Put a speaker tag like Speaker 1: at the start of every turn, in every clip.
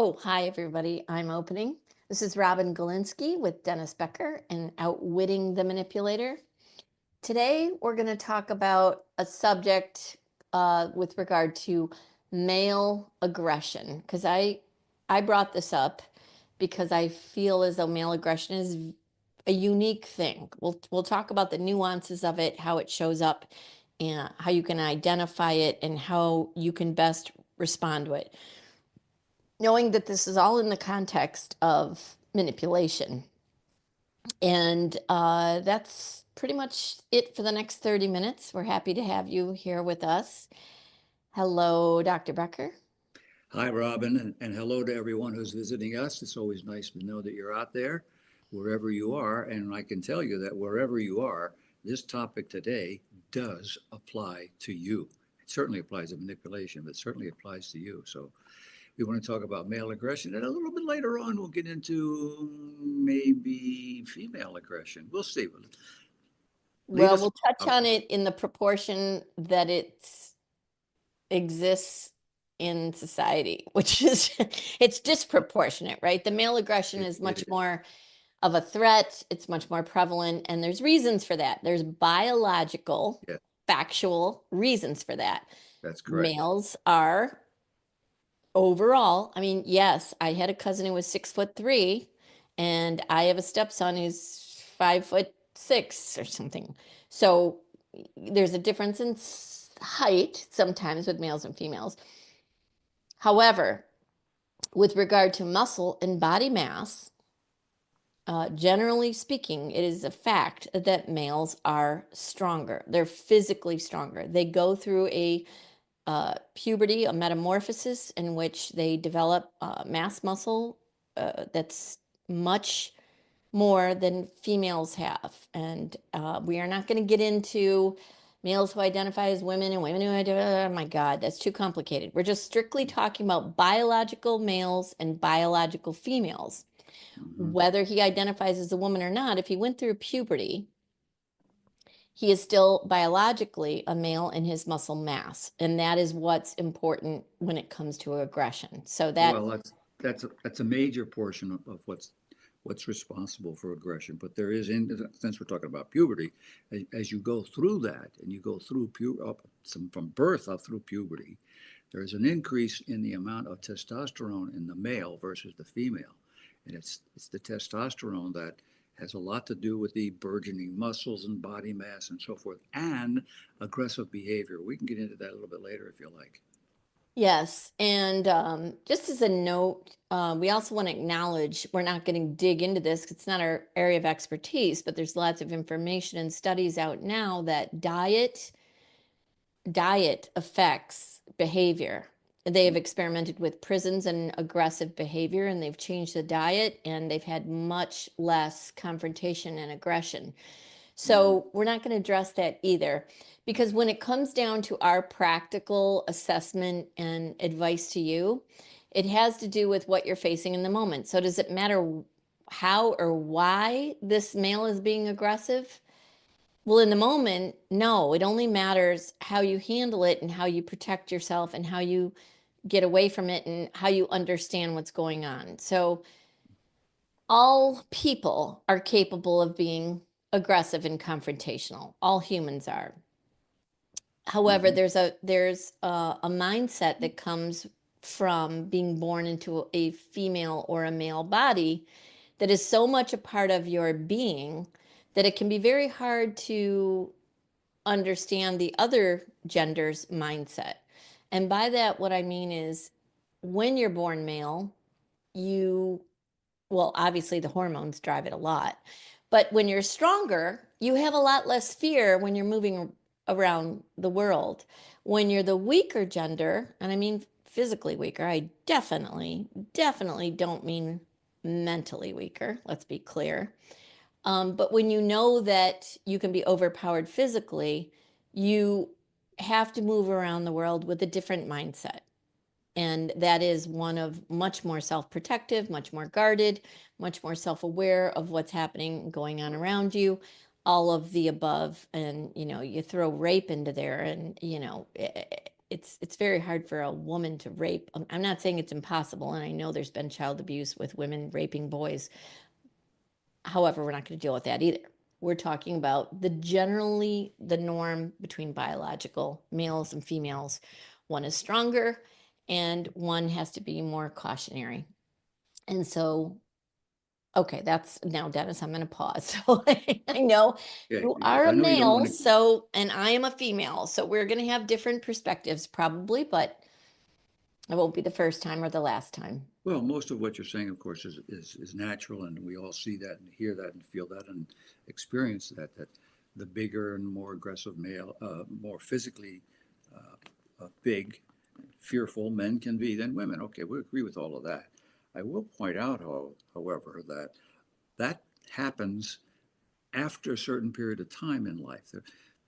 Speaker 1: Oh, hi, everybody. I'm opening. This is Robin Golinski with Becker and Outwitting the Manipulator. Today, we're going to talk about a subject with regard to male aggression, because I brought this up because I feel as though male aggression is a unique thing. We'll talk about the nuances of it, how it shows up, and how you can identify it, and how you can best respond to it, knowing that this is all in the context of manipulation. And that's pretty much it for the next 30 minutes. We're happy to have you here with us. Hello, Dr. Becker.
Speaker 2: Hi, Robin, and hello to everyone who's visiting us. It's always nice to know that you're out there, wherever you are. And I can tell you that wherever you are, this topic today does apply to you. It certainly applies to manipulation, but it certainly applies to you. So we want to talk about male aggression. And a little bit later on, we'll get into maybe female aggression. We'll see. Lead
Speaker 1: Well,
Speaker 2: us.
Speaker 1: we'll touch on it in the proportion that it exists in society, which is it's disproportionate, right? The male aggression is
Speaker 2: It
Speaker 1: much
Speaker 2: is.
Speaker 1: more of a threat. It's much more prevalent, and there's reasons for that. There's biological,
Speaker 2: Yeah,
Speaker 1: factual reasons for that.
Speaker 2: that's correct.
Speaker 1: Males are overall, I mean, yes, I had a cousin who was 6'3", and I have a stepson who's 5'6" or something. So there's a difference in height sometimes with males and females. However, with regard to muscle and body mass, generally speaking, it is a fact that males are stronger. They're physically stronger. They go through a puberty, a metamorphosis in which they develop mass muscle that's much more than females have. And we are not going to get into males who identify as women and women who identify, oh my God, that's too complicated. We're just strictly talking about biological males and biological females.
Speaker 2: Hmm.
Speaker 1: Whether he identifies as a woman or not, if he went through puberty, he is still biologically a male in his muscle mass. And that is what's important when it comes to aggression. So that,
Speaker 2: Well, that's a major portion of what's responsible for aggression. But there is, since we're talking about puberty, as you go through that and you go through from birth up through puberty, there is an increase in the amount of testosterone in the male versus the female, and it's the testosterone that has a lot to do with the burgeoning muscles and body mass and so forth, and aggressive behavior. We can get into that a little bit later if you like.
Speaker 1: yes. And just as a note, we also want to acknowledge we're not going to dig into this 'cause it's not our area of expertise, but there's lots of information and studies out now that diet affects behavior. They have experimented with prisons and aggressive behavior, and they've changed the diet, and they've had much less confrontation and aggression.
Speaker 2: Mm-hmm.
Speaker 1: So we're not going to address that either, because when it comes down to our practical assessment and advice to you, it has to do with what you're facing in the moment. So does it matter how or why this male is being aggressive? Well, in the moment, no, it only matters how you handle it and how you protect yourself and how you get away from it and how you understand what's going on. So, all people are capable of being aggressive and confrontational. All humans are. However,
Speaker 2: Mm-hmm.
Speaker 1: there's a mindset that comes from being born into a female or a male body that is so much a part of your being that it can be very hard to understand the other gender's mindset. And by that, what I mean is when you're born male, you, well, obviously the hormones drive it a lot. But when you're stronger, you have a lot less fear when you're moving around the world. When you're the weaker gender, and I mean physically weaker, I definitely don't mean mentally weaker, let's be clear. But when you know that you can be overpowered physically, you have to move around the world with a different mindset. And that is one of much more self protective, much more guarded, much more self aware of what's happening, going on around you, all of the above. And, you throw rape into there, and, it's very hard for a woman to rape. I'm not saying it's impossible, and I know there's been child abuse with women raping boys. However, we're not going to deal with that either. We're talking about generally the norm between biological males and females. One is stronger and one has to be more cautionary. And so, okay, that's now, Dennis, I'm going to pause. So I know
Speaker 2: Yeah,
Speaker 1: you
Speaker 2: because
Speaker 1: are
Speaker 2: I
Speaker 1: a
Speaker 2: know you don't
Speaker 1: male,
Speaker 2: want to.
Speaker 1: and I am a female. So we're going to have different perspectives probably, but it won't be the first time or the last time.
Speaker 2: Well, most of what you're saying, of course, is natural, and we all see that and hear that and feel that and experience that. That the bigger and more aggressive male, more physically big, fearful men can be than women. Okay, we agree with all of that. I will point out, however, that that happens after a certain period of time in life.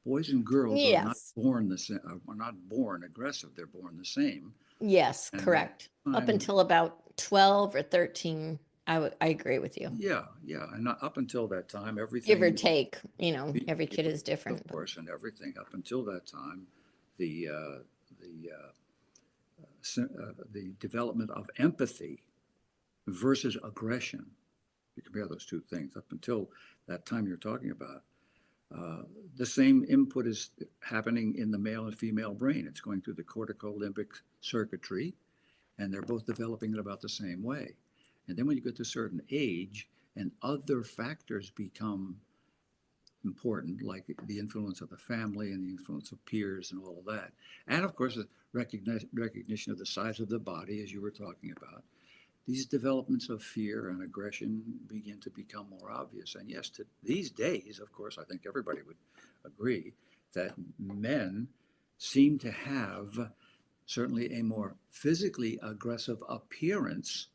Speaker 2: Boys and girls are not
Speaker 1: Yes.
Speaker 2: born the same. Are not born aggressive. They're born the same,
Speaker 1: Yes,
Speaker 2: and
Speaker 1: correct. Up
Speaker 2: time.
Speaker 1: until about 12 or 13, I agree with you.
Speaker 2: Yeah, yeah, and up until that time,
Speaker 1: Give or
Speaker 2: everything,
Speaker 1: take, every
Speaker 2: give
Speaker 1: kid is
Speaker 2: of
Speaker 1: different, but
Speaker 2: course, and everything up until that time, the the the development of empathy versus aggression. You compare those two things. Up until that time you're talking about, uh, the same input is happening in the male and female brain. It's going through the cortical limbic circuitry, and they're both developing it about the same way. And then when you get to a certain age, and other factors become important, like the influence of the family and the influence of peers and all of that. And of course, the recognition of the size of the body, as you were talking about. These developments of fear and aggression begin to become more obvious. And yes, these days, of course, I think everybody would agree that men seem to have certainly a more physically aggressive appearance.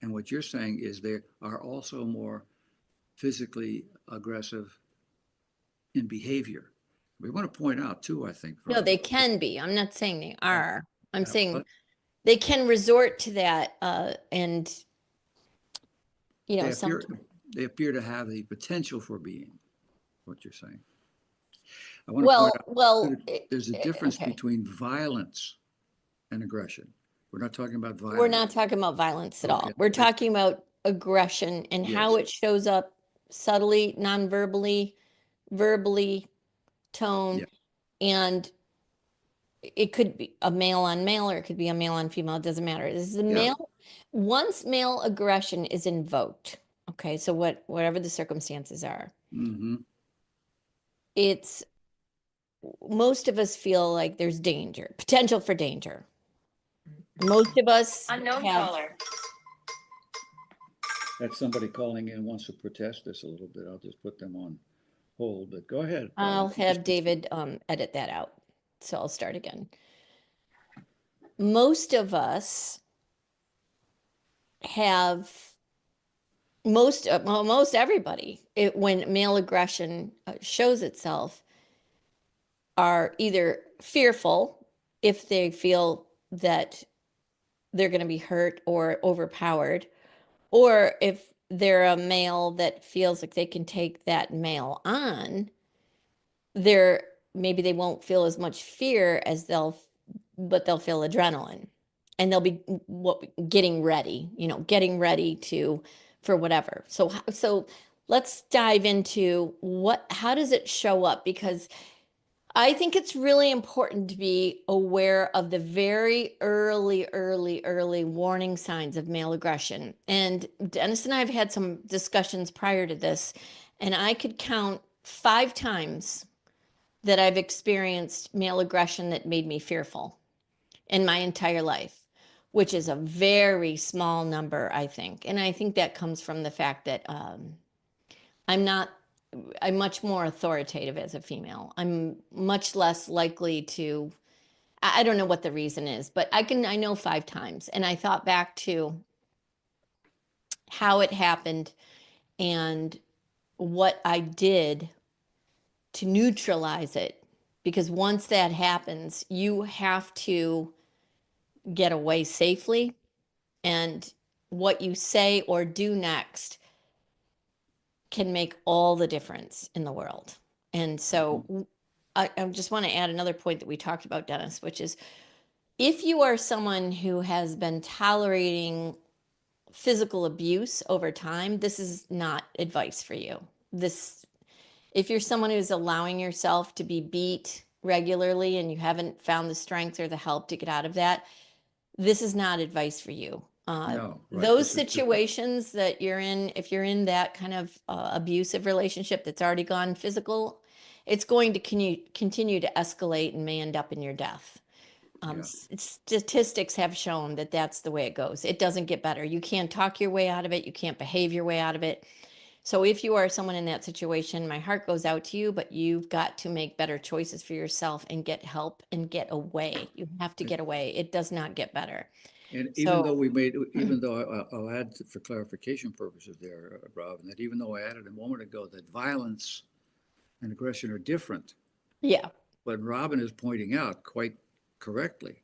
Speaker 2: And what you're saying is they are also more physically aggressive in behavior. We want to point out too, I think,
Speaker 1: no,
Speaker 2: from
Speaker 1: they can be. I'm not saying they
Speaker 2: uh,
Speaker 1: are. I'm saying
Speaker 2: but
Speaker 1: they can resort to that, and
Speaker 2: they
Speaker 1: some.
Speaker 2: appear they appear to have the potential for being what you're saying. I want to point out
Speaker 1: Well,
Speaker 2: too, there's a difference
Speaker 1: okay.
Speaker 2: between violence and aggression. We're not talking about
Speaker 1: We're
Speaker 2: violence.
Speaker 1: not talking about violence at
Speaker 2: Okay.
Speaker 1: all. We're talking about aggression and how
Speaker 2: Yes.
Speaker 1: it shows up subtly, non-verbally, verbally, tone,
Speaker 2: Yeah.
Speaker 1: and it could be a male on male or it could be a male on female. It doesn't matter. This is the
Speaker 2: Yeah.
Speaker 1: male. Once male aggression is invoked, okay, so whatever the circumstances are,
Speaker 2: Mm-hmm.
Speaker 1: it's most of us feel like there's danger, potential for danger. Most of us
Speaker 3: Unknown
Speaker 1: have.
Speaker 3: caller.
Speaker 2: That's somebody calling in wants to protest this a little bit. I'll just put them on hold. But go ahead.
Speaker 1: I'll have David edit that out. So I'll start again. Most of us have most everybody when male aggression shows itself are either fearful if they feel that they're going to be hurt or overpowered, or if they're a male that feels like they can take that male on, they're maybe they won't feel as much fear as but they'll feel adrenaline and they'll be getting ready to for whatever. So let's dive into how does it show up? Because I think it's really important to be aware of the very early warning signs of male aggression. And Dennis and I have had some discussions prior to this, and I could count 5 times that I've experienced male aggression that made me fearful in my entire life, which is a very small number, I think. And I think that comes from the fact that I'm not, I'm much more authoritative as a female. I'm much less likely to, I don't know what the reason is, but I know 5 times. And I thought back to how it happened and what I did to neutralize it. Because once that happens, you have to get away safely. And what you say or do next can make all the difference in the world. And
Speaker 2: Mm-hmm.
Speaker 1: so I just want to add another point that we talked about, Dennis, which is if you are someone who has been tolerating physical abuse over time, this is not advice for you. This, if you're someone who's allowing yourself to be beat regularly and you haven't found the strength or the help to get out of that, this is not advice for you.
Speaker 2: No, right,
Speaker 1: Those
Speaker 2: this is different.
Speaker 1: situations that you're in, if you're in that kind of abusive relationship that's already gone physical, it's going to continue to escalate and may end up in your death.
Speaker 2: Yeah,
Speaker 1: Statistics have shown that that's the way it goes. It doesn't get better. You can't talk your way out of it. You can't behave your way out of it. So if you are someone in that situation, my heart goes out to you, but you've got to make better choices for yourself and get help and get away. You have to
Speaker 2: and,
Speaker 1: get away. It does not get better.
Speaker 2: and even though
Speaker 1: So,
Speaker 2: we made, even though I'll add for clarification purposes there, Rob, that even though I added a moment ago that violence and aggression are different,
Speaker 1: yeah,
Speaker 2: what Robin is pointing out quite correctly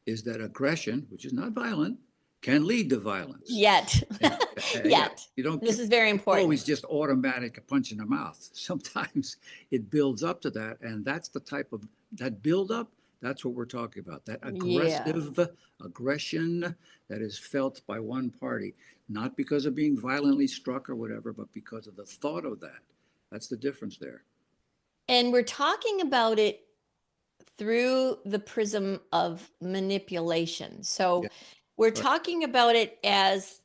Speaker 2: is that aggression, which is not violent, can lead to violence.
Speaker 1: yet,
Speaker 2: And yeah,
Speaker 1: yet.
Speaker 2: you don't
Speaker 1: This is very important.
Speaker 2: always just automatic a punch in the mouth. Sometimes it builds up to that, and that's the type of that build up. That's what we're talking about. That
Speaker 1: Yeah.
Speaker 2: aggressive aggression that is felt by one party, not because of being violently struck or whatever, but because of the thought of that. That's the difference there.
Speaker 1: And we're talking about it through the prism of manipulation.
Speaker 2: Yeah,
Speaker 1: So we're
Speaker 2: right.
Speaker 1: talking about it as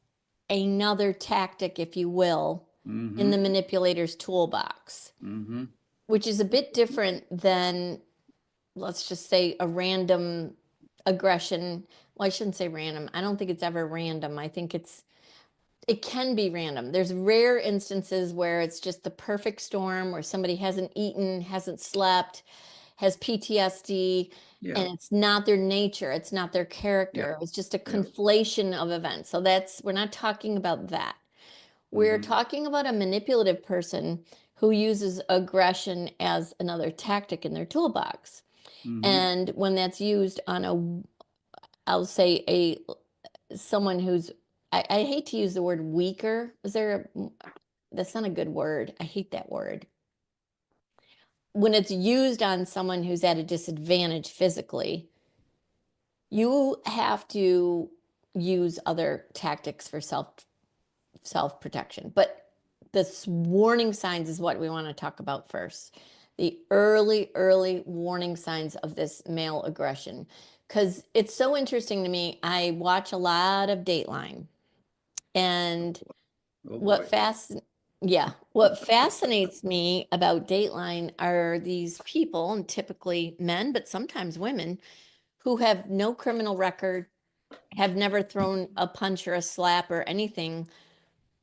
Speaker 1: another tactic, if you will, in
Speaker 2: Mm-hmm.
Speaker 1: the manipulator's toolbox,
Speaker 2: Mm-hmm.
Speaker 1: which is a bit different than, let's just say, a random aggression. Well, I shouldn't say random. I don't think it's ever random. I think it can be random. There's rare instances where it's just the perfect storm where somebody hasn't eaten, hasn't slept, has PTSD,
Speaker 2: Yeah.
Speaker 1: and it's not their nature, it's not their
Speaker 2: Yeah.
Speaker 1: character. It's just a
Speaker 2: Yeah.
Speaker 1: conflation of events. So that's, we're not talking about that. We're
Speaker 2: Mm-hmm.
Speaker 1: talking about a manipulative person who uses aggression as another tactic in their toolbox.
Speaker 2: Mm-hmm.
Speaker 1: And when that's used on I'll say someone who's, I hate to use the word weaker. Is there that's not a good word. I hate that word. When it's used on someone who's at a disadvantage physically, you have to use other tactics for self protection. But the warning signs is what we want to talk about first. The early warning signs of this male aggression. Because it's so interesting to me. I watch a lot of Dateline, and
Speaker 2: Oh
Speaker 1: what
Speaker 2: boy.
Speaker 1: fast yeah, what fascinates me about Dateline are these people, and typically men, but sometimes women, who have no criminal record, have never thrown a punch or a slap or anything,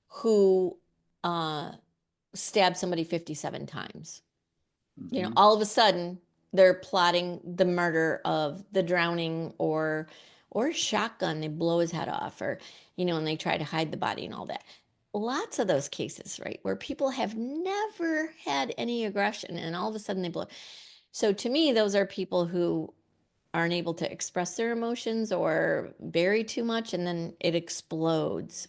Speaker 1: who uh stab somebody 57 times.
Speaker 2: Mm-hmm.
Speaker 1: All of a sudden they're plotting the murder of the drowning, or shotgun, they blow his head off, or and they try to hide the body and all that. Lots of those cases, right, where people have never had any aggression and all of a sudden they blow. So to me, those are people who aren't able to express their emotions or bury too much and then it explodes.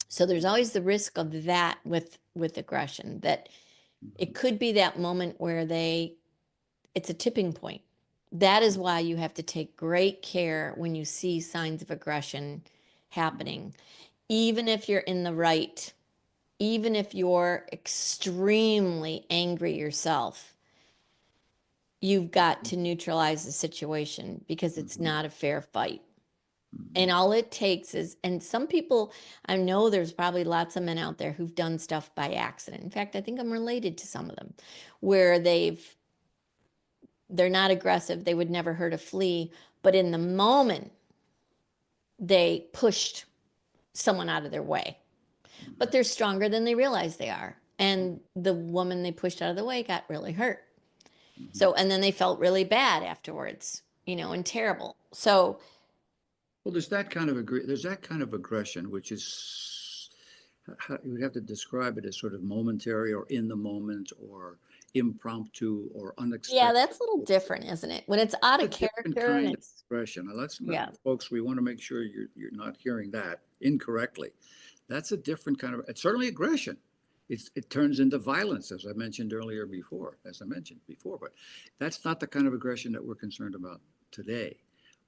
Speaker 1: So there's always the risk of that with aggression, that it could be that moment where it's a tipping point. That is why you have to take great care when you see signs of aggression happening, even if you're in the right, even if you're extremely angry yourself. You've got to neutralize the situation because it's
Speaker 2: Mm-hmm.
Speaker 1: not a fair fight.
Speaker 2: Mm-hmm.
Speaker 1: And all it takes is, and some people, I know there's probably lots of men out there who've done stuff by accident. In fact, I think I'm related to some of them, where they're not aggressive, they would never hurt a flea, but in the moment they pushed someone out of their way. But they're stronger than they realize they are. And the woman they pushed out of the way got really hurt.
Speaker 2: Mm-hmm.
Speaker 1: So, and then they felt really bad afterwards, and terrible. So,
Speaker 2: Well, there's that kind of aggression, which is how you would have to describe it as sort of momentary or in the moment or impromptu or
Speaker 1: yeah,
Speaker 2: unexpected.
Speaker 1: that's a little different, isn't it? When it's out
Speaker 2: A
Speaker 1: of
Speaker 2: different
Speaker 1: character and
Speaker 2: kind of
Speaker 1: it's,
Speaker 2: aggression. Now,
Speaker 1: yeah.
Speaker 2: folks, we want to make sure you're not hearing that incorrectly. That's a different kind of, it's certainly aggression. it turns into violence, as I mentioned earlier before, but that's not the kind of aggression that we're concerned about today.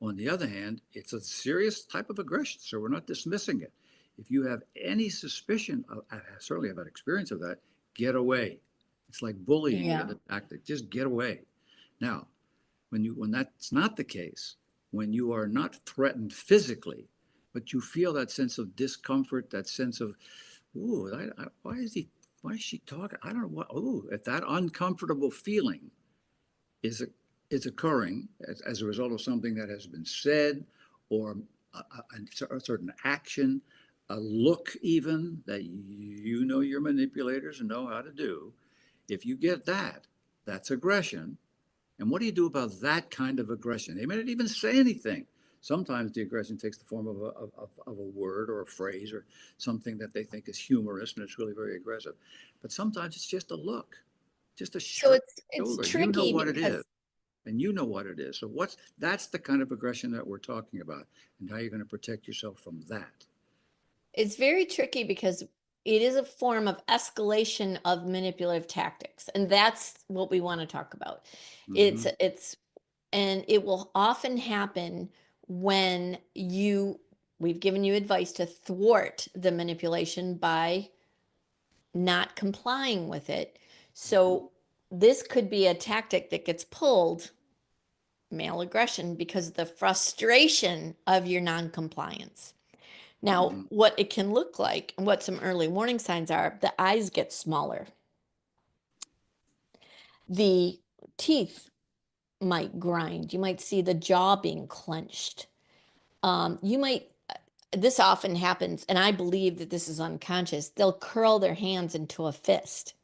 Speaker 2: On the other hand, it's a serious type of aggression, so we're not dismissing it. If you have any suspicion of, I certainly have had experience of that, get away. It's like bullying
Speaker 1: Yeah.
Speaker 2: in a tactic. Just get away. Now, when that's not the case, when you are not threatened physically, but you feel that sense of discomfort, that sense of, ooh, why is she talking? I don't know what. Ooh, if that uncomfortable feeling is is occurring as a result of something that has been said, or a certain action, a look even that you know your manipulators know how to do. If you get that, that's aggression. And what do you do about that kind of aggression? They may not even say anything. Sometimes the aggression takes the form of a word or a phrase or something that they think is humorous and it's really very aggressive. But sometimes it's just a look, just a
Speaker 1: So
Speaker 2: shrug of the
Speaker 1: it's
Speaker 2: shoulder. You know
Speaker 1: tricky
Speaker 2: what it is,
Speaker 1: because
Speaker 2: and you know what it is. So that's the kind of aggression that we're talking about, and how you're going to protect yourself from that.
Speaker 1: it's very tricky because it is a form of escalation of manipulative tactics, and that's what we want to talk about.
Speaker 2: Mm-hmm.
Speaker 1: It's and it will often happen when we've given you advice to thwart the manipulation by not complying with it.
Speaker 2: Mm-hmm.
Speaker 1: So this could be a tactic that gets pulled, male aggression, because of the frustration of your non-compliance. Now,
Speaker 2: Mm-hmm.
Speaker 1: what it can look like and what some early warning signs are, the eyes get smaller. The teeth might grind. You might see the jaw being clenched. You might, this often happens, and I believe that this is unconscious. They'll curl their hands into a fist.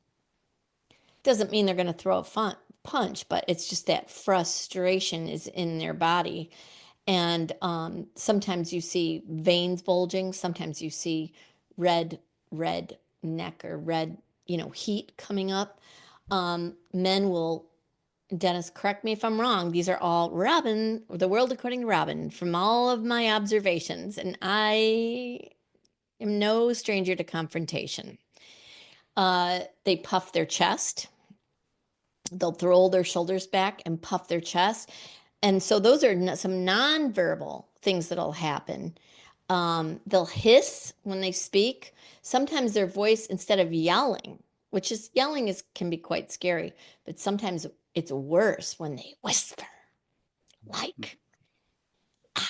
Speaker 1: Doesn't mean they're going to throw a punch, but it's just that frustration is in their body. And sometimes you see veins bulging. Sometimes you see red, red neck or red, heat coming up. Men will, Dennis, correct me if I'm wrong. These are all Robin, the world according to Robin, from all of my observations. And I am no stranger to confrontation. They puff their chest. They'll roll their shoulders back and puff their chest. And so those are some nonverbal things that'll happen. They'll hiss when they speak. Sometimes their voice, instead of yelling, which is yelling is can be quite scary, but sometimes it's worse when they whisper, like, I'm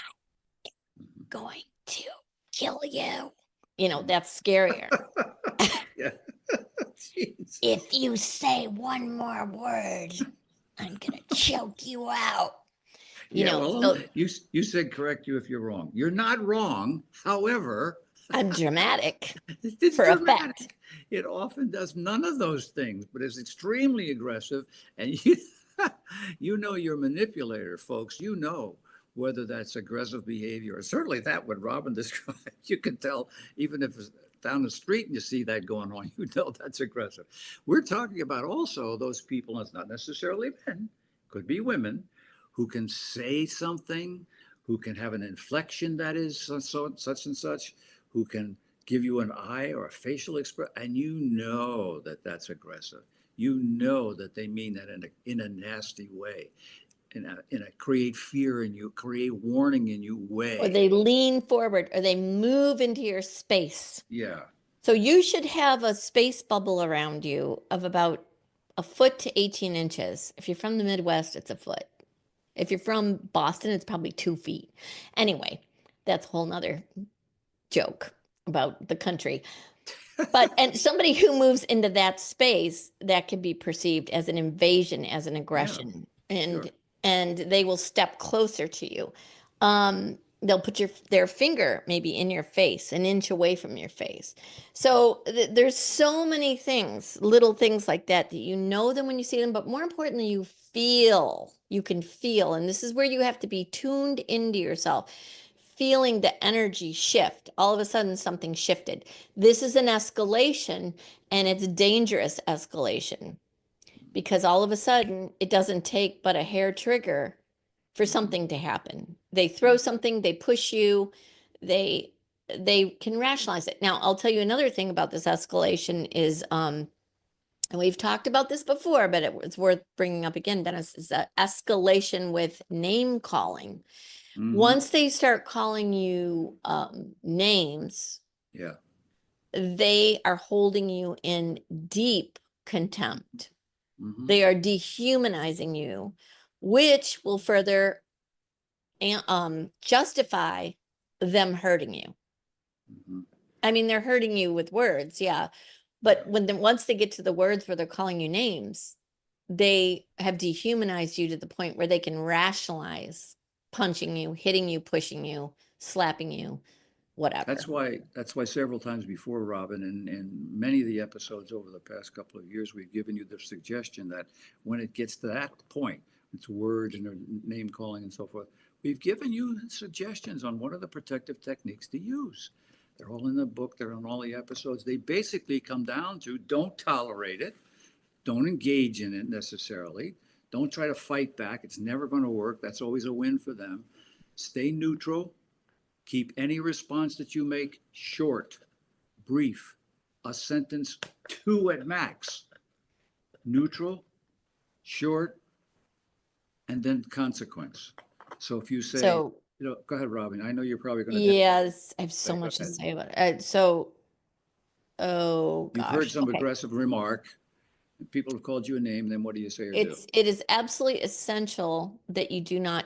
Speaker 1: going to kill you. That's scarier.
Speaker 2: Yeah. Jeez.
Speaker 1: If you say one more word, I'm gonna choke you out.
Speaker 2: Yeah, well,
Speaker 1: So
Speaker 2: you said correct you if you're wrong. You're not wrong. However,
Speaker 1: I'm dramatic
Speaker 2: it's
Speaker 1: for effect.
Speaker 2: dramatic. It often does none of those things, but it's extremely aggressive. And you, you know your manipulator, folks. You know whether that's aggressive behavior, or certainly that what Robin described. You can tell, even if it's down the street and you see that going on, you know that's aggressive. We're talking about also those people, and it's not necessarily men, could be women, who can say something, who can have an inflection that is such and such, who can give you an eye or a facial expression, and you know that that's aggressive. You know that they mean that in a nasty way, in a create fear in you, create warning in you
Speaker 1: Or
Speaker 2: way.
Speaker 1: they lean forward, or they move into your space.
Speaker 2: Yeah.
Speaker 1: So you should have a space bubble around you of about a foot to 18 inches. If you're from the Midwest, it's a foot. If you're from Boston, it's probably 2 feet. Anyway, that's a whole nother joke about the country. And somebody who moves into that space, that can be perceived as an invasion, as an
Speaker 2: Yeah.
Speaker 1: aggression,
Speaker 2: Sure.
Speaker 1: and they will step closer to you. They'll put their finger maybe in your face, an inch away from your face. So there's so many things, little things like that, that you know them when you see them, but more importantly, you can feel, and this is where you have to be tuned into yourself, feeling the energy shift. All of a sudden, something shifted. This is an escalation, and it's dangerous escalation because all of a sudden, it doesn't take but a hair trigger for
Speaker 2: Mm-hmm.
Speaker 1: something to happen. They throw something, they push you, they they can rationalize it. Now, I'll tell you another thing about this escalation is, and we've talked about this before, but it's worth bringing up again, Dennis, is that escalation with name calling.
Speaker 2: Mhm.
Speaker 1: Once they start calling you names,
Speaker 2: Yeah.
Speaker 1: they are holding you in deep contempt.
Speaker 2: Mhm.
Speaker 1: They are dehumanizing you, which will further justify them hurting you.
Speaker 2: Mhm.
Speaker 1: I mean, they're hurting you with words, yeah. But once they get to the words where they're calling you names, they have dehumanized you to the point where they can rationalize punching you, hitting you, pushing you, slapping you, whatever.
Speaker 2: That's why several times before, Robin, and many of the episodes over the past couple of years, we've given you the suggestion that when it gets to that point, it's words and name calling and so forth, we've given you suggestions on what are the protective techniques to use. They're all in the book, they're on all the episodes. They basically come down to don't tolerate it, don't engage in it necessarily, don't try to fight back. It's never going to work. That's always a win for them. Stay neutral. Keep any response that you make short, brief, a sentence, two at max. Neutral, short, and then consequence. So if you say,
Speaker 1: So,
Speaker 2: go ahead, Robin. I know you're probably going to
Speaker 1: yes, I have so
Speaker 2: say, go
Speaker 1: much to
Speaker 2: ahead.
Speaker 1: say about it. So, oh
Speaker 2: You've heard
Speaker 1: gosh,
Speaker 2: some
Speaker 1: okay.
Speaker 2: aggressive remark. People have called you a name. Then what do you say or do?
Speaker 1: It is absolutely essential that you do not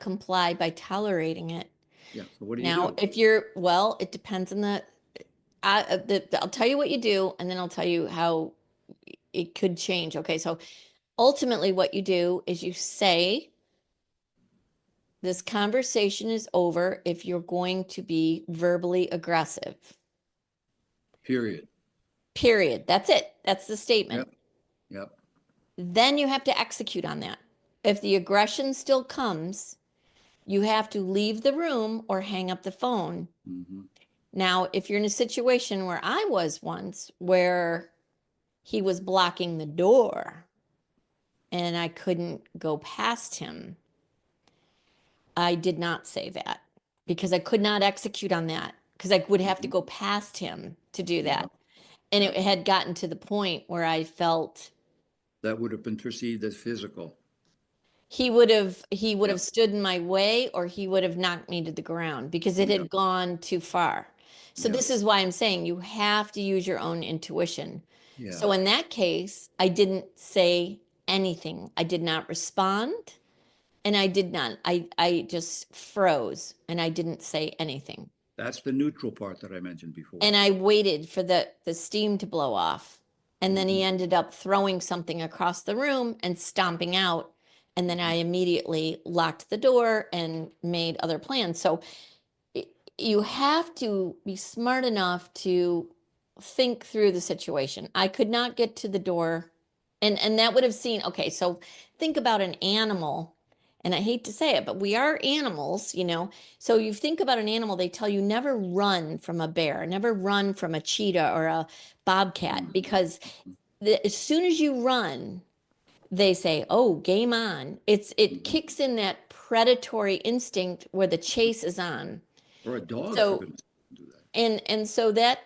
Speaker 1: comply by tolerating it.
Speaker 2: Yeah. So what do you
Speaker 1: Now,
Speaker 2: do?
Speaker 1: if well, it depends on I'll tell you what you do, and then I'll tell you how it could change. Okay, so ultimately, what you do is you say, this conversation is over if you're going to be verbally aggressive.
Speaker 2: Period.
Speaker 1: Period. That's it. That's the statement.
Speaker 2: Yep. Yep.
Speaker 1: Then you have to execute on that. If the aggression still comes, you have to leave the room or hang up the phone.
Speaker 2: Mm-hmm.
Speaker 1: Now, if you're in a situation where I was once, where he was blocking the door and I couldn't go past him, I did not say that because I could not execute on that because I would have to
Speaker 2: Mm-hmm.
Speaker 1: go past him to do that.
Speaker 2: Yep.
Speaker 1: And it
Speaker 2: Yep.
Speaker 1: had gotten to the point where I felt
Speaker 2: That would have been perceived as physical.
Speaker 1: he would have
Speaker 2: Yep.
Speaker 1: stood in my way, or he would have knocked me to the ground because it
Speaker 2: Yep.
Speaker 1: had gone too far. So
Speaker 2: Yep.
Speaker 1: this is why I'm saying you have to use your own intuition.
Speaker 2: Yeah.
Speaker 1: So in that case, I didn't say anything. I did not respond, and I just froze and I didn't say anything.
Speaker 2: That's the neutral part that I mentioned before.
Speaker 1: And I waited for the steam to blow off. And then he
Speaker 2: Mm-hmm.
Speaker 1: ended up throwing something across the room and stomping out. And then I immediately locked the door and made other plans. So you have to be smart enough to think through the situation. I could not get to the door, and that would have seen, okay, so think about an animal, and I hate to say it, but we are animals, you know. So you think about an animal, they tell you never run from a bear, never run from a cheetah or a bobcat,
Speaker 2: Mm-hmm.
Speaker 1: because as soon as you run, they say, "Oh, game on." It
Speaker 2: Mm-hmm.
Speaker 1: kicks in that predatory instinct where the chase is on.
Speaker 2: Or a dog, for
Speaker 1: So
Speaker 2: goodness sake, can do that.
Speaker 1: and so that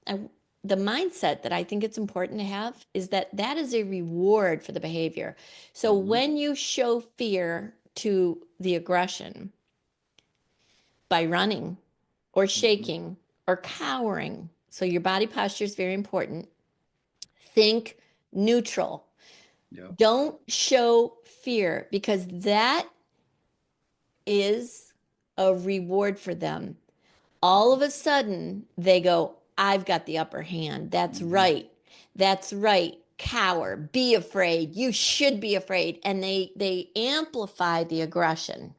Speaker 1: I, the mindset that I think it's important to have is that that is a reward for the behavior. So
Speaker 2: Mm-hmm.
Speaker 1: when you show fear to the aggression by running or
Speaker 2: Mm-hmm.
Speaker 1: shaking or cowering, so your body posture is very important. Think neutral.
Speaker 2: Yeah.
Speaker 1: Don't show fear, because that is a reward for them. All of a sudden they go, I've got the upper hand. That's
Speaker 2: Mm-hmm.
Speaker 1: right. That's right. Cower, be afraid. You should be afraid. And they amplify the aggression.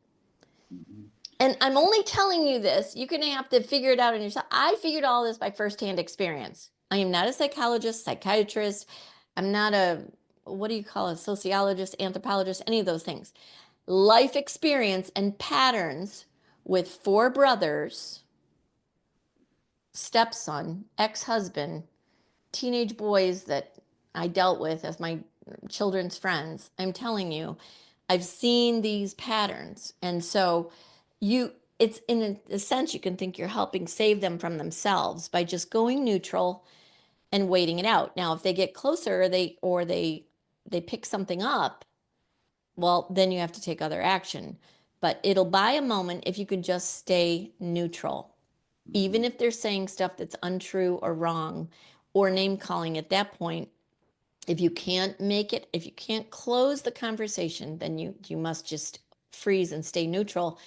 Speaker 2: Mm-hmm.
Speaker 1: And I'm only telling you this. You're going to have to figure it out on yourself. I figured all this by firsthand experience. I am not a psychologist, psychiatrist. I'm not a, what do you call it, sociologist, anthropologist, any of those things. Life experience and patterns with four brothers, stepson, ex-husband, teenage boys that I dealt with as my children's friends. I'm telling you, I've seen these patterns. And so you it's in a sense, you can think you're helping save them from themselves by just going neutral and waiting it out. Now, if they get closer, they pick something up, well, then you have to take other action. But it'll buy a moment if you can just stay neutral. Even if they're saying stuff that's untrue or wrong or name calling at that point, if you can't make it, if you can't close the conversation, then you must just freeze and stay neutral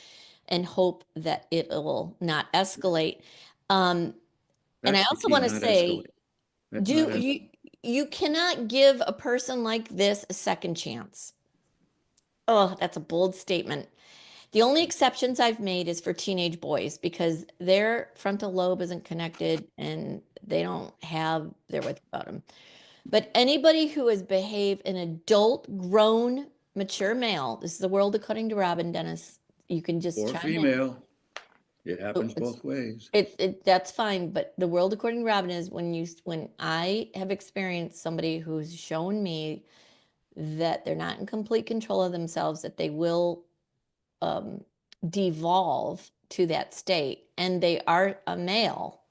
Speaker 1: and hope that it will not escalate. And I
Speaker 2: That's the
Speaker 1: also
Speaker 2: key,
Speaker 1: want to
Speaker 2: not escalate.
Speaker 1: say,
Speaker 2: Not
Speaker 1: do
Speaker 2: escalate.
Speaker 1: you cannot give a person like this a second chance. Oh, that's a bold statement. The only exceptions I've made is for teenage boys because their frontal lobe isn't connected and they don't have their wits about them. But anybody who has behaved an adult, grown, mature male, this is the world according to Robin Dennis. You can just
Speaker 2: Or
Speaker 1: chime in.
Speaker 2: female. It
Speaker 1: Oh,
Speaker 2: happens both ways.
Speaker 1: that's fine, but the world according to Robin is when I have experienced somebody who's shown me that they're not in complete control of themselves, that they will um, devolve to that state, and they are a male,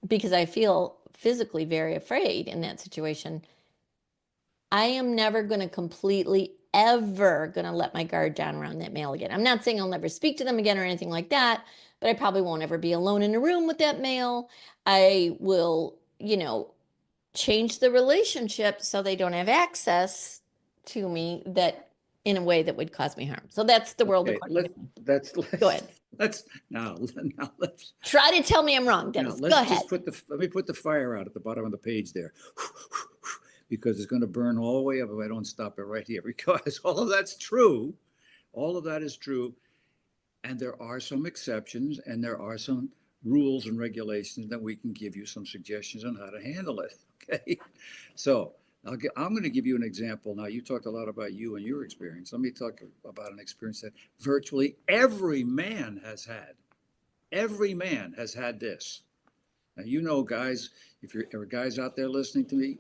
Speaker 1: because I feel physically very afraid in that situation. I am never going to completely ever going to let my guard down around that male again. I'm not saying I'll never speak to them again or anything like that, but I probably won't ever be alone in a room with that male. I will, change the relationship so they don't have access to me that in a way that would cause me harm. So that's the world
Speaker 2: Okay,
Speaker 1: according to me.
Speaker 2: that's,
Speaker 1: Go ahead.
Speaker 2: let's, now
Speaker 1: Try to tell me I'm wrong, Dennis. Go
Speaker 2: let's
Speaker 1: ahead.
Speaker 2: just let me put the fire out at the bottom of the page there. Because it's going to burn all the way up if I don't stop it right here. Because all of that's true. All of that is true. And there are some exceptions and there are some rules and regulations that we can give you some suggestions on how to handle it. Okay. So I'm going to give you an example. Now, you talked a lot about you and your experience. Let me talk about an experience that virtually every man has had. Every man has had this. Now, guys, if there are guys out there listening to me,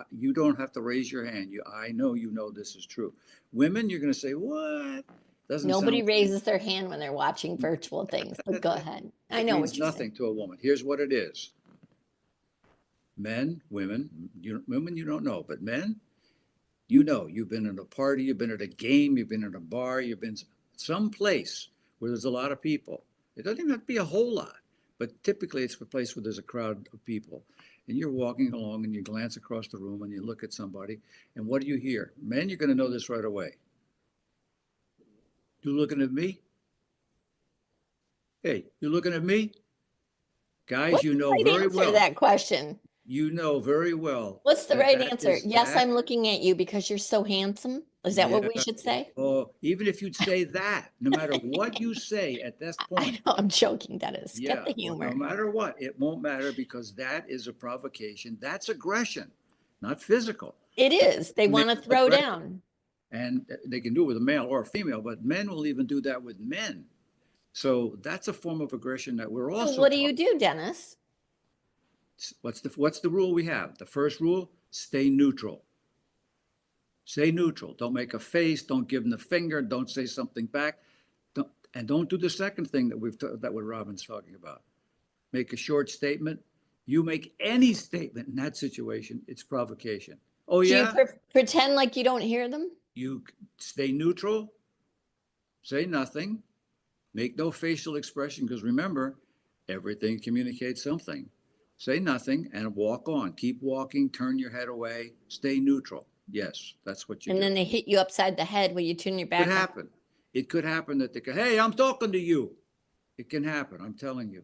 Speaker 2: you don't have to raise your hand. I know this is true. Women, you're going to say, what? Doesn't
Speaker 1: Nobody
Speaker 2: sound
Speaker 1: raises their hand when they're watching virtual things, but go
Speaker 2: that,
Speaker 1: ahead. I
Speaker 2: that
Speaker 1: know
Speaker 2: means
Speaker 1: what you're saying.
Speaker 2: nothing to a woman. Here's what it is. Men, women, women you don't know, but men, you've been at a party, you've been at a game, you've been at a bar, you've been someplace where there's a lot of people. It doesn't even have to be a whole lot, but typically it's a place where there's a crowd of people. And you're walking along and you glance across the room and you look at somebody, and what do you hear? Men, you're going to know this right away. You looking at me? Hey, you looking at me? Guys,
Speaker 1: What's
Speaker 2: you
Speaker 1: the
Speaker 2: know
Speaker 1: right
Speaker 2: very
Speaker 1: answer to
Speaker 2: well.
Speaker 1: that question?
Speaker 2: You know very well
Speaker 1: What's the
Speaker 2: that
Speaker 1: right
Speaker 2: that
Speaker 1: answer?
Speaker 2: is
Speaker 1: Yes,
Speaker 2: that
Speaker 1: I'm looking at you because you're so handsome. Is that
Speaker 2: Yeah.
Speaker 1: what we should say?
Speaker 2: Oh, even if you'd say that, no matter what you say at this
Speaker 1: I
Speaker 2: point,
Speaker 1: know I'm joking, Dennis. Get
Speaker 2: yeah,
Speaker 1: the
Speaker 2: well, no
Speaker 1: humor.
Speaker 2: matter what, it won't matter because that is a provocation. That's aggression, not physical.
Speaker 1: It is. They want to throw
Speaker 2: Aggression.
Speaker 1: down.
Speaker 2: And they can do it with a male or a female, but men will even do that with men. So that's a form of aggression that we're
Speaker 1: So
Speaker 2: also
Speaker 1: what do
Speaker 2: taught.
Speaker 1: you do, Dennis?
Speaker 2: What's the rule we have? The first rule: stay neutral. Stay neutral. Don't make a face. Don't give them the finger. Don't say something back. Don't do the second thing that what Robin's talking about. Make a short statement. You make any statement in that situation, it's provocation. Oh
Speaker 1: Do you
Speaker 2: yeah,
Speaker 1: pretend like you don't hear them?
Speaker 2: you stay neutral. Say nothing. Make no facial expression because remember, everything communicates something. Say nothing and walk on. Keep walking. Turn your head away. Stay neutral. Yes, that's what you
Speaker 1: And
Speaker 2: do.
Speaker 1: then they hit you upside the head when you turn your
Speaker 2: Could
Speaker 1: back on.
Speaker 2: happen. It could happen that they go, hey, I'm talking to you. It can happen. I'm telling you.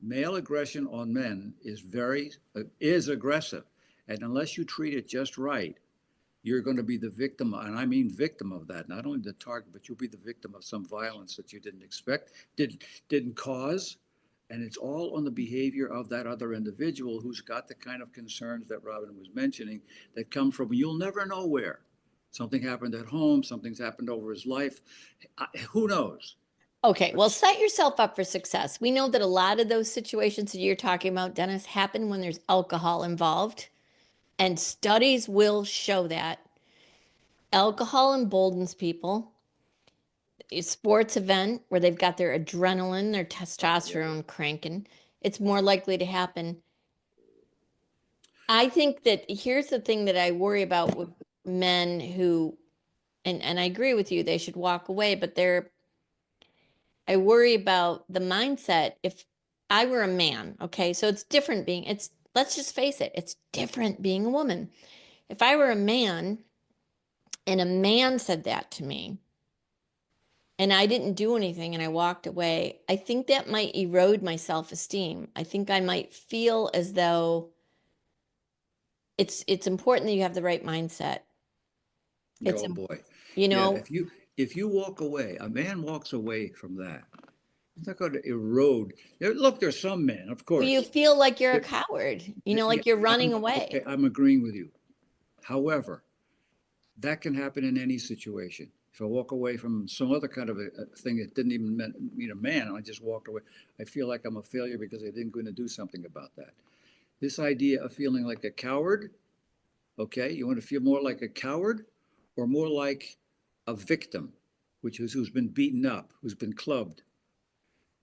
Speaker 2: Male aggression on men is aggressive, and unless you treat it just right, you're going to be the victim, and I mean victim of that. Not only the target, but you'll be the victim of some violence that you didn't expect, didn't cause, and it's all on the behavior of that other individual who's got the kind of concerns that Robin was mentioning that come from you'll never know where. Something happened at home. Something's happened over his life. Who knows?
Speaker 1: Okay, well, set yourself up for success. We know that a lot of those situations that you're talking about, Dennis, happen when there's alcohol involved, and studies will show that alcohol emboldens people. a sports event where they've got their adrenaline, their
Speaker 2: Yeah.
Speaker 1: testosterone cranking, it's more likely to happen. I think that here's the thing that I worry about with men who, and I agree with you, they should walk away, but I worry about the mindset. If I were a man, okay, so it's different being, let's just face it, it's different being a woman. If I were a man and a man said that to me and I didn't do anything and I walked away, I think that might erode my self-esteem. I think I might feel as though it's important that you have the right mindset. It's,
Speaker 2: Oh boy.
Speaker 1: you
Speaker 2: Yeah,
Speaker 1: know,
Speaker 2: if you walk away, a man walks away from that. It's not going to erode. Look, there's some men, of
Speaker 1: you
Speaker 2: course.
Speaker 1: feel like you're a
Speaker 2: There-
Speaker 1: coward,
Speaker 2: yeah,
Speaker 1: like you're running
Speaker 2: okay,
Speaker 1: away.
Speaker 2: I'm agreeing with you. However, that can happen in any situation. If I walk away from some other kind of a thing that didn't even mean a man, and I just walked away, I feel like I'm a failure because I didn't go to do something about that. This idea of feeling like a coward, okay, you want to feel more like a coward or more like a victim, which is who's been beaten up, who's been clubbed.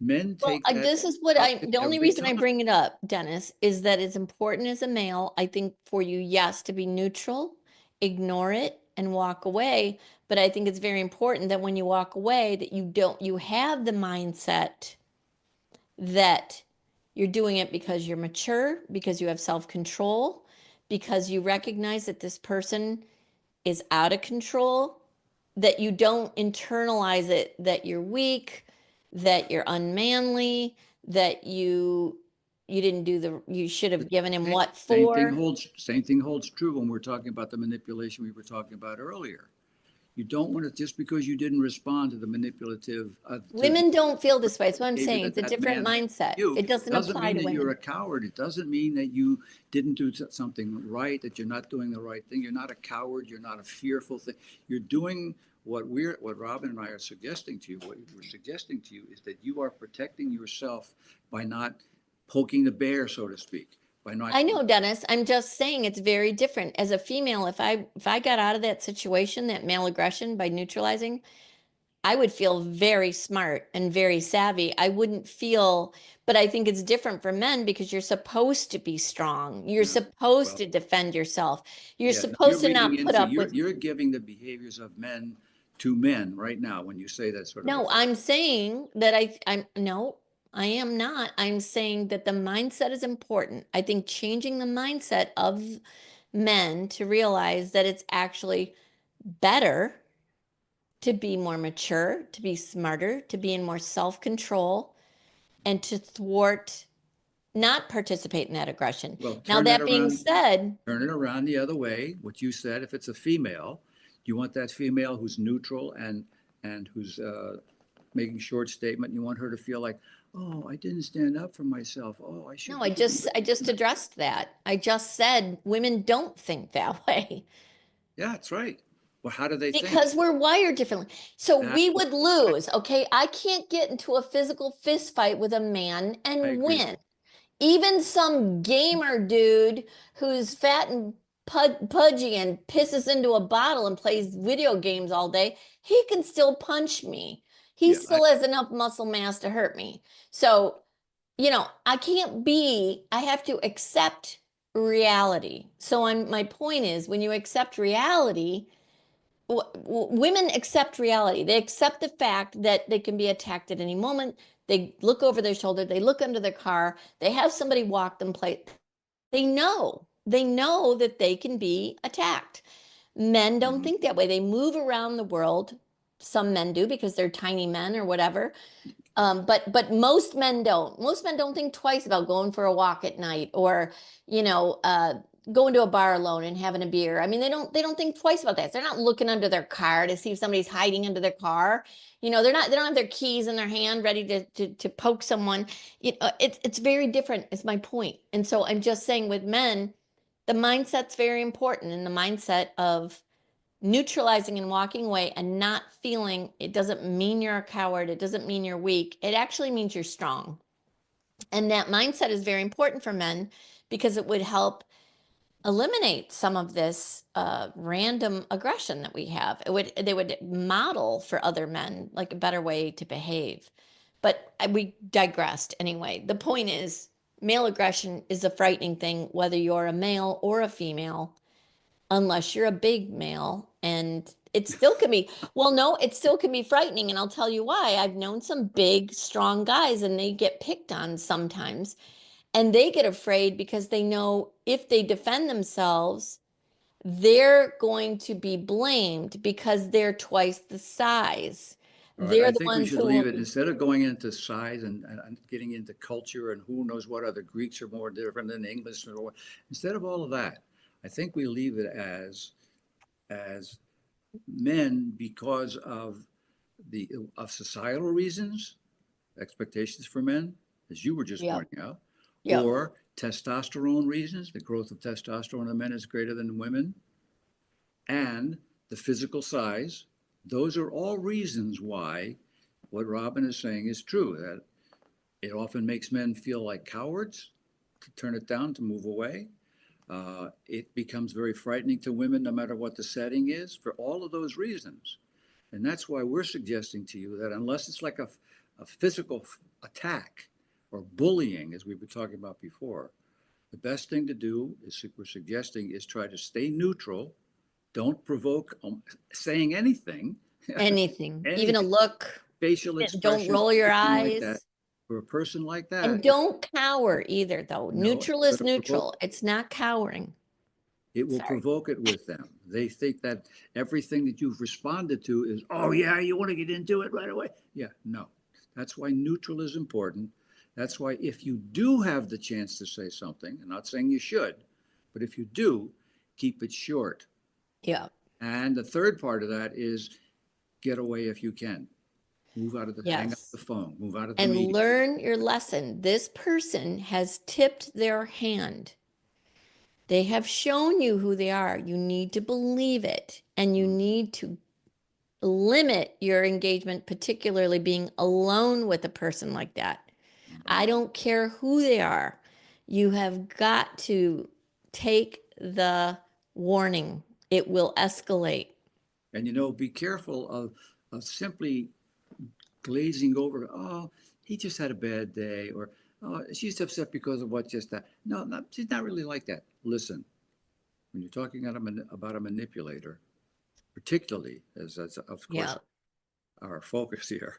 Speaker 2: Men
Speaker 1: Well,
Speaker 2: take that
Speaker 1: this is what
Speaker 2: up
Speaker 1: the only
Speaker 2: every
Speaker 1: reason I
Speaker 2: time.
Speaker 1: bring it up, Dennis, is that it's important as a male, I think, for you, yes, to be neutral, ignore it, and walk away. But I think it's very important that when you walk away, that you have the mindset that you're doing it because you're mature, because you have self-control, because you recognize that this person is out of control, that you don't internalize it, that you're weak, that you're unmanly, that you didn't do you should have given him
Speaker 2: Same,
Speaker 1: what for.
Speaker 2: same thing holds true when we're talking about the manipulation we were talking about earlier. You don't want to just because you didn't respond to the manipulative to the
Speaker 1: Women don't feel this way. That's what I'm
Speaker 2: behavior
Speaker 1: saying.
Speaker 2: that
Speaker 1: It's a
Speaker 2: that
Speaker 1: different
Speaker 2: man
Speaker 1: mindset.
Speaker 2: you
Speaker 1: It doesn't
Speaker 2: doesn't
Speaker 1: apply
Speaker 2: mean
Speaker 1: to
Speaker 2: that you're
Speaker 1: women.
Speaker 2: a coward. It doesn't mean that you didn't do something right, that you're not doing the right thing. You're not a coward. You're not a fearful thing. You're doing what Robin and I are suggesting to you. What we're suggesting to you is that you are protecting yourself by not poking the bear, so to speak. By not
Speaker 1: I know, Dennis. I'm just saying it's very different. As a female, if I got out of that situation, that male aggression by neutralizing, I would feel very smart and very savvy. I wouldn't feel, but I think it's different for men because you're supposed to be strong. You're
Speaker 2: no.
Speaker 1: supposed
Speaker 2: Well,
Speaker 1: to defend yourself. You're
Speaker 2: yeah, you're
Speaker 1: supposed to
Speaker 2: reading
Speaker 1: not put
Speaker 2: into
Speaker 1: up with.
Speaker 2: you're giving the behaviors of men to men right now when you say that sort of a
Speaker 1: No,
Speaker 2: thing.
Speaker 1: I'm saying that I'm no, I am not. I'm saying that the mindset is important. I think changing the mindset of men to realize that it's actually better to be more mature, to be smarter, to be in more self-control, and to thwart, not participate in that aggression.
Speaker 2: Well,
Speaker 1: Now, that being said,
Speaker 2: turn it around the other way. What you said, if it's a female, you want that female who's neutral and who's making short statement. You want her to feel like, oh, I didn't stand up for myself. Oh, I should
Speaker 1: no,
Speaker 2: be doing
Speaker 1: I just
Speaker 2: better.
Speaker 1: addressed that. I just said women don't think that way
Speaker 2: Yeah, that's right. Well, how do they think?
Speaker 1: because we're wired differently. So
Speaker 2: Uh,
Speaker 1: we would lose, okay? I can't get into a physical fist fight with a man
Speaker 2: I
Speaker 1: and
Speaker 2: agree.
Speaker 1: win. Even some gamer dude who's fat and pudgy and pisses into a bottle and plays video games all day, he can still punch me. He
Speaker 2: Yeah,
Speaker 1: still has enough muscle mass to hurt me. So, I have to accept reality. So my point is when you accept reality, women accept reality. They accept the fact that they can be attacked at any moment. They look over their shoulder, they look under their car, they have somebody walk them play. They know that they can be attacked. Men don't
Speaker 2: mhm.
Speaker 1: think that way. They move around the world. Some men do because they're tiny men or whatever. But most men don't. Most men don't think twice about going for a walk at night or, you know, uh, going to a bar alone and having a beer. I mean, they don't think twice about that. They're not looking under their car to see if somebody's hiding under their car. They don't have their keys in their hand ready to poke someone. It's very different, is my point. And so I'm just saying with men, the mindset's very important and the mindset of neutralizing and walking away and not feeling it doesn't mean you're a coward. It doesn't mean you're weak. It actually means you're strong. And that mindset is very important for men because it would help eliminate some of this random aggression that we have. They would model for other men like a better way to behave. But we digressed anyway. The point is, male aggression is a frightening thing, whether you're a male or a female, unless you're a big male. And it still can be, well, no, it still can be frightening. And I'll tell you why. I've known some big, strong guys, and they get picked on sometimes. And they get afraid because they know if they defend themselves, they're going to be blamed because they're twice the size.
Speaker 2: All right, I
Speaker 1: They're the
Speaker 2: think we
Speaker 1: ones
Speaker 2: should
Speaker 1: who will
Speaker 2: leave it,
Speaker 1: be.
Speaker 2: instead of going into size and getting into culture and who knows what other Greeks are more different than English or what, instead of all of that, I think we leave it as men because of the of societal reasons, expectations for men, as you were just
Speaker 1: Yep.
Speaker 2: pointing out,
Speaker 1: Yep.
Speaker 2: or testosterone reasons, the growth of testosterone in men is greater than women, and the physical size. Those are all reasons why what Robin is saying is true, that it often makes men feel like cowards to turn it down, to move away. It becomes very frightening to women, no matter what the setting is, for all of those reasons. And that's why we're suggesting to you that unless it's like a physical attack or bullying, as we were talking about before, the best thing to do is, we're suggesting, is try to stay neutral. Don't provoke saying anything,
Speaker 1: Anything, even a
Speaker 2: anything,
Speaker 1: look.
Speaker 2: facial
Speaker 1: Don't
Speaker 2: expression,
Speaker 1: roll your
Speaker 2: anything like that.
Speaker 1: eyes.
Speaker 2: For a person like
Speaker 1: And
Speaker 2: that,
Speaker 1: don't cower either, though.
Speaker 2: no, it's
Speaker 1: Neutral is
Speaker 2: going to provoke.
Speaker 1: neutral. It's not cowering.
Speaker 2: It will
Speaker 1: Sorry.
Speaker 2: provoke it with them. They think that everything that you've responded to is, oh yeah, you want to get into it right away. Yeah, no. That's why neutral is important. That's why if you do have the chance to say something, I'm not saying you should, but if you do, keep it short.
Speaker 1: Yeah.
Speaker 2: And the third part of that is get away if you can. Move out of the, hang up the
Speaker 1: Yes.
Speaker 2: phone, move out of the
Speaker 1: And
Speaker 2: meeting.
Speaker 1: learn your lesson. This person has tipped their hand. They have shown you who they are. You need to believe it. And you need to limit your engagement, particularly being alone with a person like that. I don't care who they are. You have got to take the warning. It will escalate.
Speaker 2: And be careful of simply glazing over, oh, he just had a bad day, or oh, she's upset because of what just that. No, she's not really like that. Listen, when you're talking about a manipulator, particularly as of course
Speaker 1: Yeah.
Speaker 2: our focus here,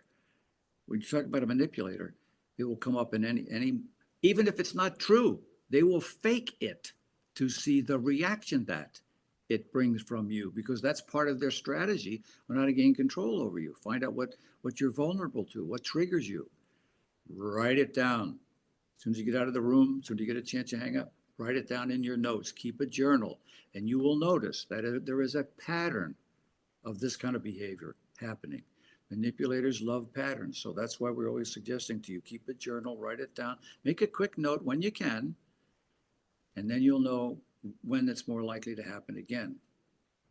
Speaker 2: when you talk about a manipulator, it will come up in any, even if it's not true, they will fake it to see the reaction that it brings from you, because that's part of their strategy on how to gain control over you. Find out what you're vulnerable to, what triggers you. Write it down. As soon as you get out of the room, as soon as you get a chance to hang up, write it down in your notes. Keep a journal, and you will notice that there is a pattern of this kind of behavior happening. Manipulators love patterns, so that's why we're always suggesting to you, keep a journal, write it down, make a quick note when you can, and then you'll know when it's more likely to happen again.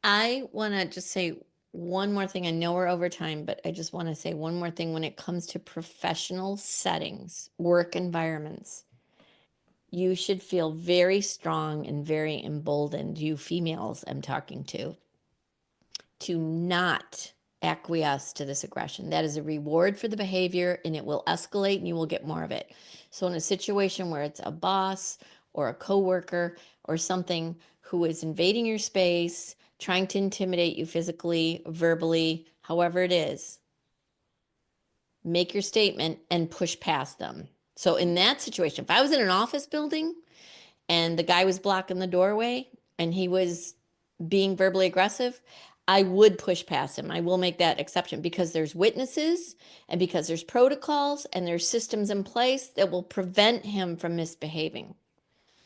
Speaker 1: I want to just say one more thing. I know we're over time, but I just want to say one more thing when it comes to professional settings, work environments. You should feel very strong and very emboldened, you females I'm talking to not acquiesce to this aggression. That is a reward for the behavior and it will escalate and you will get more of it. So, in a situation where it's a boss or a coworker or something who is invading your space, trying to intimidate you physically, verbally, however it is, make your statement and push past them. So, in that situation, if I was in an office building and the guy was blocking the doorway and he was being verbally aggressive, I would push past him. I will make that exception because there's witnesses and because there's protocols and there's systems in place that will prevent him from misbehaving.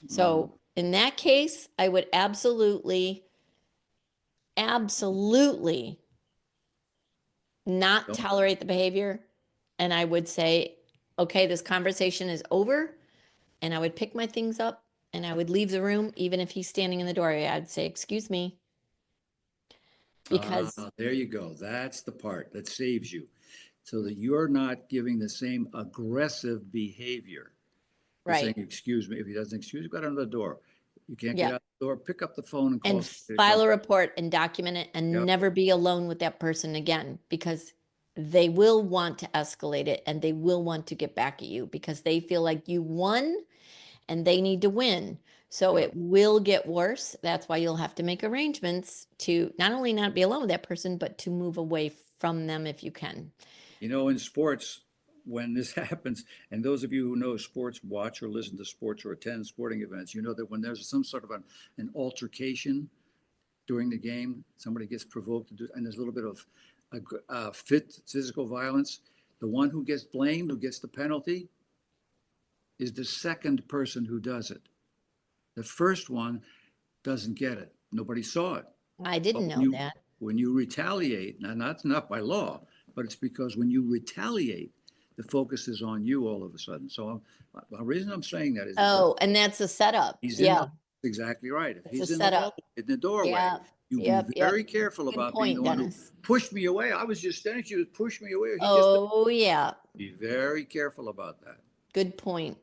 Speaker 1: So in that case, I would absolutely, absolutely not
Speaker 2: Don't,
Speaker 1: tolerate the behavior. And I would say, okay, this conversation is over. And I would pick my things up and I would leave the room, even if he's standing in the doorway. I'd say, excuse me, because,
Speaker 2: there you go. That's the part that saves you, so that you're not giving the same aggressive behavior. You're saying,
Speaker 1: right.
Speaker 2: excuse me. If he doesn't excuse you, go out another door. You can't
Speaker 1: Yeah.
Speaker 2: get out the door, pick up the phone and call
Speaker 1: And
Speaker 2: somebody to
Speaker 1: file
Speaker 2: come.
Speaker 1: a report and document it and
Speaker 2: Yep.
Speaker 1: never be alone with that person again, because they will want to escalate it and they will want to get back at you because they feel like you won and they need to win. So
Speaker 2: Yep.
Speaker 1: it will get worse. That's why you'll have to make arrangements to not only not be alone with that person, but to move away from them if you can.
Speaker 2: You know, in sports, when this happens, and those of you who know sports, watch or listen to sports or attend sporting events, you know that when there's some sort of an altercation during the game, somebody gets provoked to do, and there's a little bit of physical violence, the one who gets blamed, who gets the penalty, is the second person who does it. The first one doesn't get it. Nobody saw it.
Speaker 1: I
Speaker 2: But
Speaker 1: didn't know that.
Speaker 2: when you retaliate, now that's not by law, but it's because when you retaliate, the focus is on you all of a sudden. So the reason I'm saying that is because
Speaker 1: Oh, and that's a setup.
Speaker 2: he's in
Speaker 1: Yeah,
Speaker 2: the, exactly right. If
Speaker 1: it's a
Speaker 2: he's in the hall,
Speaker 1: setup.
Speaker 2: in the doorway,
Speaker 1: Yeah.
Speaker 2: you be
Speaker 1: Yep. Yep.
Speaker 2: very careful
Speaker 1: Good
Speaker 2: about being the
Speaker 1: point,
Speaker 2: one who
Speaker 1: Dennis.
Speaker 2: pushed me away. I was just standing, she was pushed me away. He just,
Speaker 1: Oh, yeah.
Speaker 2: be very careful about that.
Speaker 1: Good point.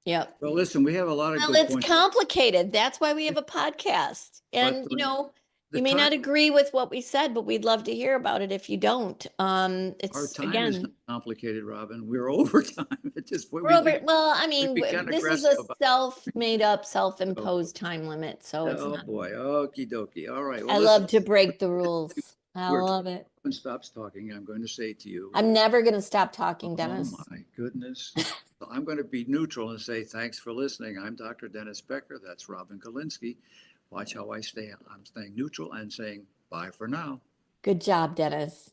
Speaker 1: Yep.
Speaker 2: Well, listen, we have a lot of
Speaker 1: Well,
Speaker 2: good
Speaker 1: it's
Speaker 2: points,
Speaker 1: complicated. That's why we have a podcast.
Speaker 2: but
Speaker 1: And,
Speaker 2: the
Speaker 1: you may
Speaker 2: time,
Speaker 1: not agree with what we said, but we'd love to hear about it if you don't.
Speaker 2: our
Speaker 1: It's
Speaker 2: time is not
Speaker 1: again,
Speaker 2: complicated, Robin. We're over time at this point.
Speaker 1: we're over. Well, I
Speaker 2: We've
Speaker 1: mean,
Speaker 2: become
Speaker 1: this is
Speaker 2: aggressive
Speaker 1: a
Speaker 2: about
Speaker 1: self-made up,
Speaker 2: it.
Speaker 1: self-imposed time limit, so it's
Speaker 2: Oh
Speaker 1: not.
Speaker 2: boy, okie dokie. All right. Well,
Speaker 1: I
Speaker 2: listen,
Speaker 1: love to break the rules. I
Speaker 2: we're
Speaker 1: love it.
Speaker 2: and stops talking. I'm going to say to you,
Speaker 1: I'm never going to stop talking,
Speaker 2: oh
Speaker 1: Dennis.
Speaker 2: my goodness. So I'm going to be neutral and say thanks for listening. I'm Dr. Dennis Becker. That's Robin Golinski. Watch how I stay. I'm staying neutral and saying bye for now.
Speaker 1: Good job, Dennis.